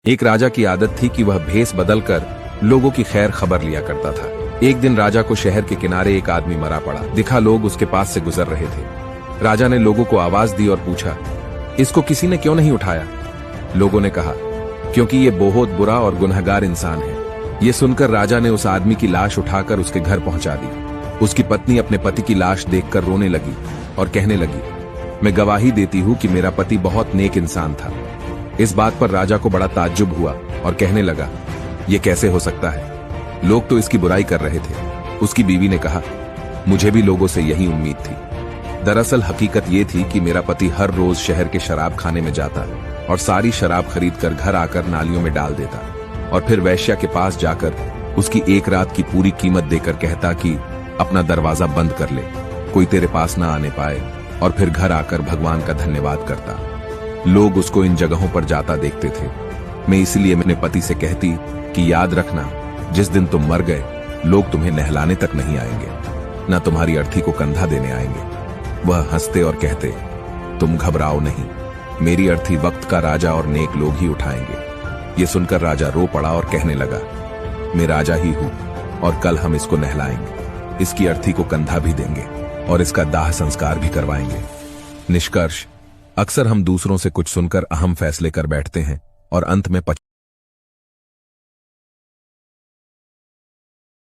एक राजा की आदत थी कि वह भेष बदलकर लोगों की खैर खबर लिया करता था। एक दिन राजा को शहर के किनारे एक आदमी मरा पड़ा दिखा। लोग उसके पास से गुजर रहे थे। राजा ने लोगों को आवाज दी और पूछा, इसको किसी ने क्यों नहीं उठाया? लोगों ने कहा, क्योंकि ये बहुत बुरा और गुनहगार इंसान है। ये सुनकर राजा ने उस आदमी की लाश उठाकर उसके घर पहुंचा दी। उसकी पत्नी अपने पति की लाश देखकर रोने लगी और कहने लगी, मैं गवाही देती हूं कि मेरा पति बहुत नेक इंसान था। इस बात पर राजा को बड़ा ताज्जुब हुआ और कहने लगा, ये कैसे हो सकता है? लोग तो इसकी बुराई कर रहे थे। उसकी बीवी ने कहा, मुझे भी लोगों से यही उम्मीद थी। दरअसल हकीकत ये थी कि मेरा पति हर रोज शहर के शराब खाने में जाता और सारी शराब खरीदकर घर आकर नालियों में डाल देता और फिर वैश्या के पास जाकर उसकी एक रात की पूरी कीमत देकर कहता कि अपना दरवाजा बंद कर ले, कोई तेरे पास ना आने पाए, और फिर घर आकर भगवान का धन्यवाद करता। लोग उसको इन जगहों पर जाता देखते थे। मैं इसलिए अपने पति से कहती कि याद रखना, जिस दिन तुम मर गए लोग तुम्हें नहलाने तक नहीं आएंगे, न तुम्हारी अर्थी को कंधा देने आएंगे। वह हंसते और कहते, तुम घबराओ नहीं, मेरी अर्थी वक्त का राजा और नेक लोग ही उठाएंगे। ये सुनकर राजा रो पड़ा और कहने लगा, मैं राजा ही हूं और कल हम इसको नहलाएंगे, इसकी अर्थी को कंधा भी देंगे और इसका दाह संस्कार भी करवाएंगे। निष्कर्ष, अक्सर हम दूसरों से कुछ सुनकर अहम फैसले कर बैठते हैं और अंत में